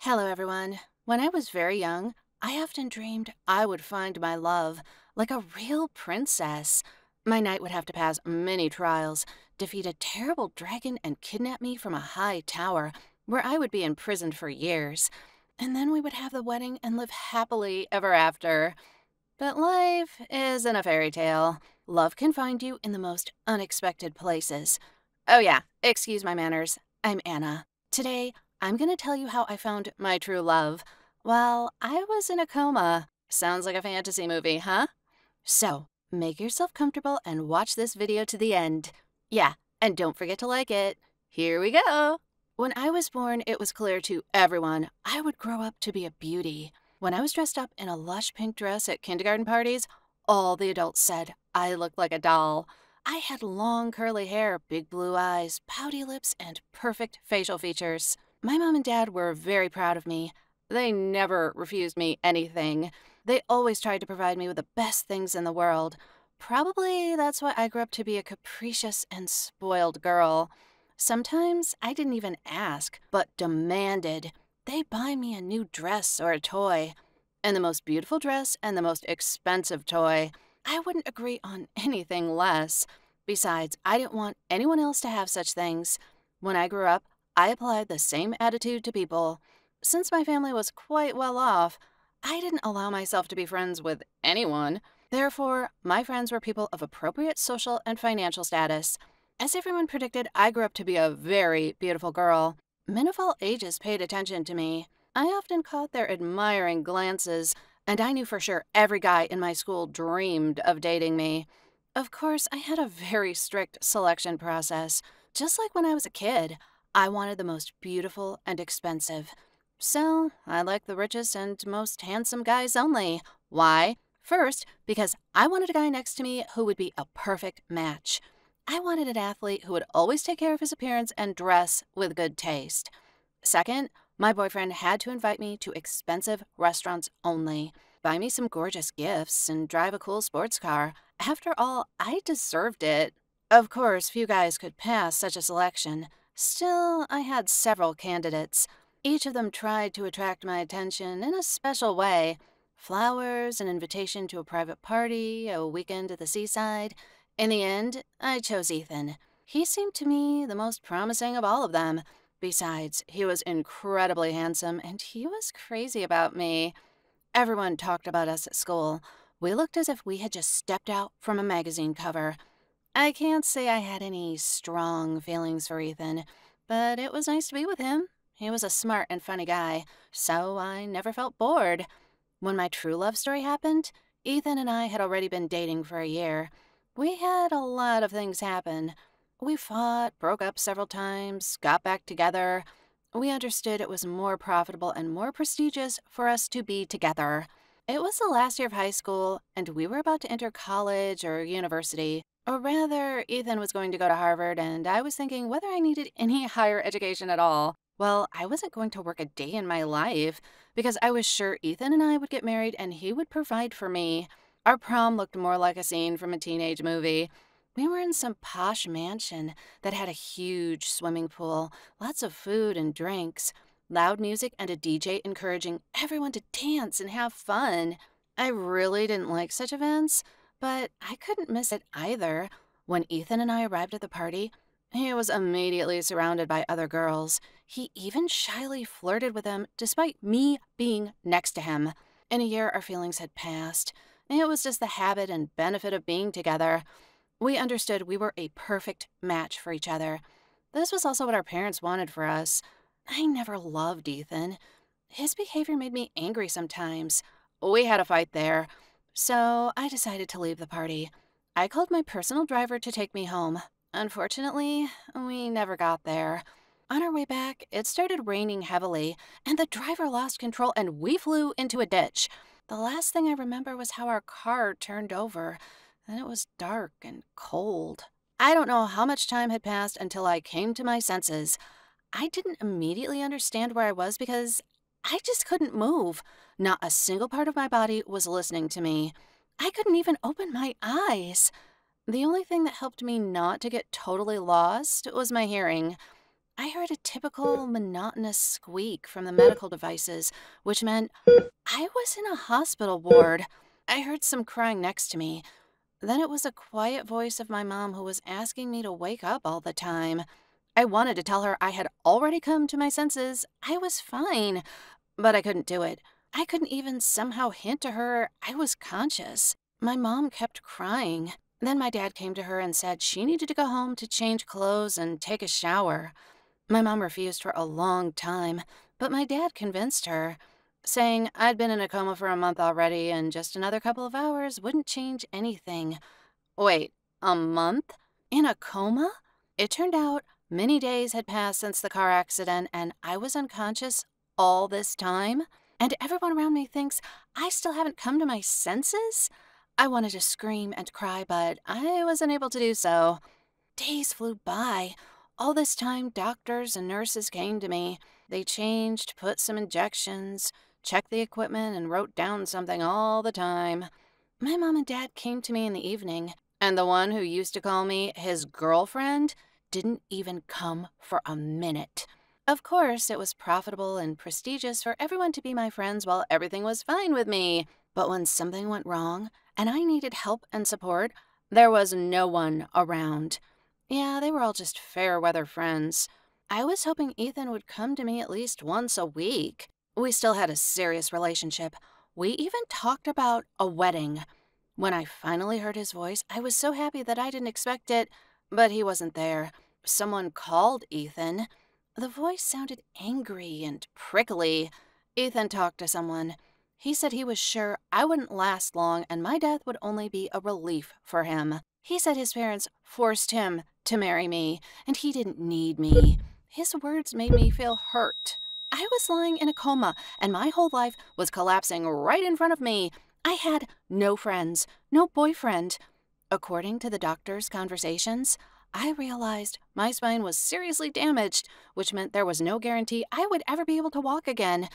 Hello, everyone. When I was very young, I often dreamed I would find my love, like a real princess. My knight would have to pass many trials, defeat a terrible dragon, and kidnap me from a high tower, where I would be imprisoned for years. And then we would have the wedding and live happily ever after. But life isn't a fairy tale. Love can find you in the most unexpected places. Oh, yeah, excuse my manners. I'm Anna. Today, I'm going to tell you how I found my true love while I was in a coma. Sounds like a fantasy movie, huh? So, make yourself comfortable and watch this video to the end. Yeah, and don't forget to like it. Here we go. When I was born, it was clear to everyone I would grow up to be a beauty. When I was dressed up in a lush pink dress at kindergarten parties, all the adults said I looked like a doll. I had long curly hair, big blue eyes, pouty lips, and perfect facial features. My mom and dad were very proud of me. They never refused me anything. They always tried to provide me with the best things in the world. Probably that's why I grew up to be a capricious and spoiled girl. Sometimes I didn't even ask, but demanded they buy me a new dress or a toy. And the most beautiful dress and the most expensive toy. I wouldn't agree on anything less. Besides, I didn't want anyone else to have such things. When I grew up, I applied the same attitude to people. Since my family was quite well off, I didn't allow myself to be friends with anyone. Therefore, my friends were people of appropriate social and financial status. As everyone predicted, I grew up to be a very beautiful girl. Men of all ages paid attention to me. I often caught their admiring glances, and I knew for sure every guy in my school dreamed of dating me. Of course, I had a very strict selection process. Just like when I was a kid, I wanted the most beautiful and expensive. So, I liked the richest and most handsome guys only. Why? First, because I wanted a guy next to me who would be a perfect match. I wanted an athlete who would always take care of his appearance and dress with good taste. Second, my boyfriend had to invite me to expensive restaurants only, buy me some gorgeous gifts, and drive a cool sports car. After all, I deserved it. Of course, few guys could pass such a selection. Still, I had several candidates. Each of them tried to attract my attention in a special way. Flowers, an invitation to a private party, a weekend at the seaside. In the end, I chose Ethan. He seemed to me the most promising of all of them. Besides, he was incredibly handsome, and he was crazy about me. Everyone talked about us at school. We looked as if we had just stepped out from a magazine cover. I can't say I had any strong feelings for Ethan, but it was nice to be with him. He was a smart and funny guy, so I never felt bored. When my true love story happened, Ethan and I had already been dating for a year. We had a lot of things happen. We fought, broke up several times, got back together. We understood it was more profitable and more prestigious for us to be together. It was the last year of high school, and we were about to enter college or university. Or rather, Ethan was going to go to Harvard, and I was thinking whether I needed any higher education at all. Well, I wasn't going to work a day in my life, because I was sure Ethan and I would get married and he would provide for me. Our prom looked more like a scene from a teenage movie. We were in some posh mansion that had a huge swimming pool, lots of food and drinks, loud music, and a DJ encouraging everyone to dance and have fun. I really didn't like such events, but I couldn't miss it either. When Ethan and I arrived at the party, he was immediately surrounded by other girls. He even shyly flirted with them despite me being next to him. In a year, our feelings had passed. It was just the habit and benefit of being together. We understood we were a perfect match for each other. This was also what our parents wanted for us. I never loved Ethan. His behavior made me angry sometimes. We had a fight there. So I decided to leave the party. I called my personal driver to take me home. Unfortunately, we never got there. On our way back, it started raining heavily, and the driver lost control and we flew into a ditch. The last thing I remember was how our car turned over, and it was dark and cold. I don't know how much time had passed until I came to my senses. I didn't immediately understand where I was because I just couldn't move. Not a single part of my body was listening to me. I couldn't even open my eyes. The only thing that helped me not to get totally lost was my hearing. I heard a typical monotonous squeak from the medical devices, which meant I was in a hospital ward. I heard some crying next to me. Then it was a quiet voice of my mom who was asking me to wake up all the time. I wanted to tell her I had already come to my senses. I was fine, but I couldn't do it. I couldn't even somehow hint to her I was conscious. My mom kept crying. Then my dad came to her and said she needed to go home to change clothes and take a shower. My mom refused for a long time, but my dad convinced her, saying I'd been in a coma for a month already and just another couple of hours wouldn't change anything. Wait, a month? In a coma? It turned out many days had passed since the car accident and I was unconscious all this time? And everyone around me thinks I still haven't come to my senses? I wanted to scream and cry, but I wasn't able to do so. Days flew by. All this time, doctors and nurses came to me. They changed, put some injections, checked the equipment, and wrote down something all the time. My mom and dad came to me in the evening, and the one who used to call me his girlfriend didn't even come for a minute. Of course, it was profitable and prestigious for everyone to be my friends while everything was fine with me. But when something went wrong and I needed help and support, there was no one around. Yeah, they were all just fair weather friends. I was hoping Ethan would come to me at least once a week. We still had a serious relationship. We even talked about a wedding. When I finally heard his voice, I was so happy that I didn't expect it, but he wasn't there. Someone called Ethan. The voice sounded angry and prickly. Ethan talked to someone. He said he was sure I wouldn't last long and my death would only be a relief for him. He said his parents forced him to marry me, and he didn't need me. His words made me feel hurt. I was lying in a coma, and my whole life was collapsing right in front of me. I had no friends, no boyfriend. According to the doctor's conversations, I realized my spine was seriously damaged, which meant there was no guarantee I would ever be able to walk again.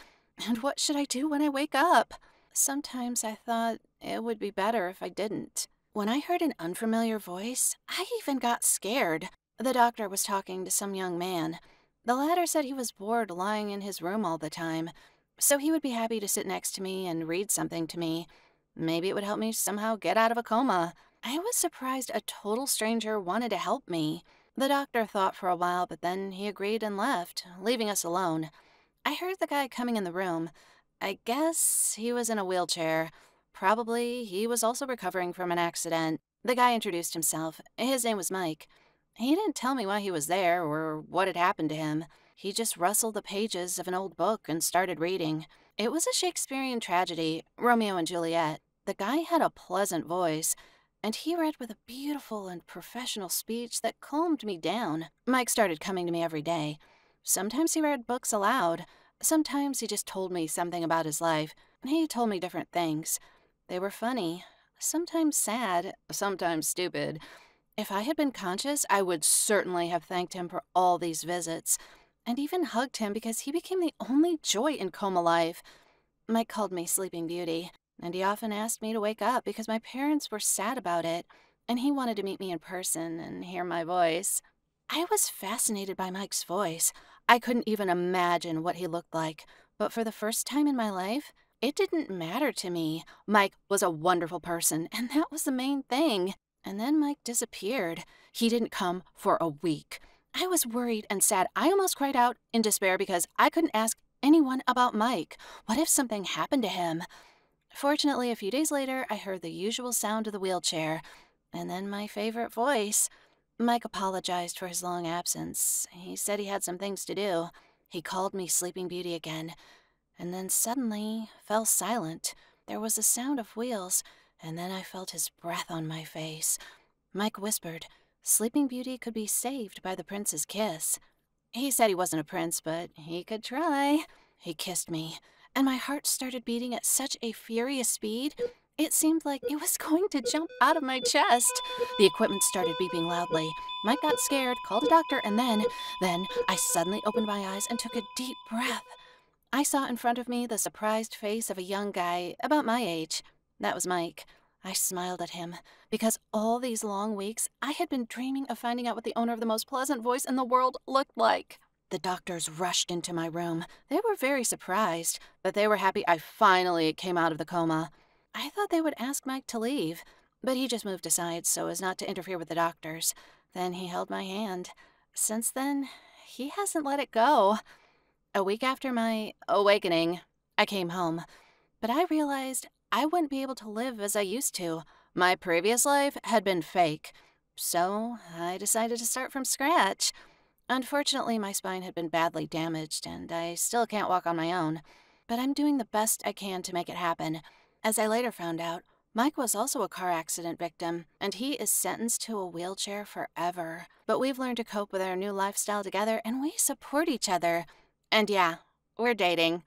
And what should I do when I wake up? Sometimes I thought it would be better if I didn't. When I heard an unfamiliar voice, I even got scared. The doctor was talking to some young man. The latter said he was bored lying in his room all the time, so he would be happy to sit next to me and read something to me. Maybe it would help me somehow get out of a coma. I was surprised a total stranger wanted to help me. The doctor thought for a while, but then he agreed and left, leaving us alone. I heard the guy coming in the room. I guess he was in a wheelchair. Probably he was also recovering from an accident. The guy introduced himself. His name was Mike. He didn't tell me why he was there or what had happened to him. He just rustled the pages of an old book and started reading. It was a Shakespearean tragedy, Romeo and Juliet. The guy had a pleasant voice, and he read with a beautiful and professional speech that calmed me down. Mike started coming to me every day. Sometimes he read books aloud. Sometimes he just told me something about his life. He told me different things. They were funny, sometimes sad, sometimes stupid. If I had been conscious, I would certainly have thanked him for all these visits, and even hugged him because he became the only joy in coma life. Mike called me Sleeping Beauty, and he often asked me to wake up because my parents were sad about it, and he wanted to meet me in person and hear my voice. I was fascinated by Mike's voice. I couldn't even imagine what he looked like, but for the first time in my life, it didn't matter to me. Mike was a wonderful person, and that was the main thing. And then Mike disappeared. He didn't come for a week. I was worried and sad. I almost cried out in despair because I couldn't ask anyone about Mike. What if something happened to him? Fortunately, a few days later, I heard the usual sound of the wheelchair, and then my favorite voice. Mike apologized for his long absence. He said he had some things to do. He called me Sleeping Beauty again, and then suddenly fell silent. There was a sound of wheels, and then I felt his breath on my face. Mike whispered, Sleeping Beauty could be saved by the prince's kiss. He said he wasn't a prince, but he could try. He kissed me, and my heart started beating at such a furious speed, it seemed like it was going to jump out of my chest. The equipment started beeping loudly. Mike got scared, called a doctor, and then I suddenly opened my eyes and took a deep breath. I saw in front of me the surprised face of a young guy about my age. That was Mike. I smiled at him, because all these long weeks I had been dreaming of finding out what the owner of the most pleasant voice in the world looked like. The doctors rushed into my room. They were very surprised, but they were happy I finally came out of the coma. I thought they would ask Mike to leave, but he just moved aside so as not to interfere with the doctors. Then he held my hand. Since then, he hasn't let it go. A week after my awakening, I came home, but I realized I wouldn't be able to live as I used to. My previous life had been fake, so I decided to start from scratch. Unfortunately, my spine had been badly damaged, and I still can't walk on my own. But I'm doing the best I can to make it happen. As I later found out, Mike was also a car accident victim, and he is sentenced to a wheelchair forever. But we've learned to cope with our new lifestyle together, and we support each other. And yeah, we're dating.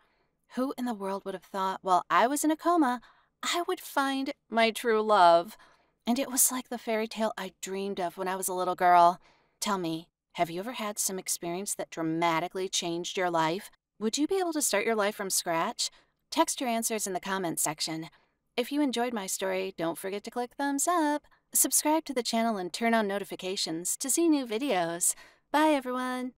Who in the world would have thought while I was in a coma, I would find my true love? And it was like the fairy tale I dreamed of when I was a little girl. Tell me, have you ever had some experience that dramatically changed your life? Would you be able to start your life from scratch? Text your answers in the comments section. If you enjoyed my story, don't forget to click thumbs up, subscribe to the channel, and turn on notifications to see new videos. Bye, everyone!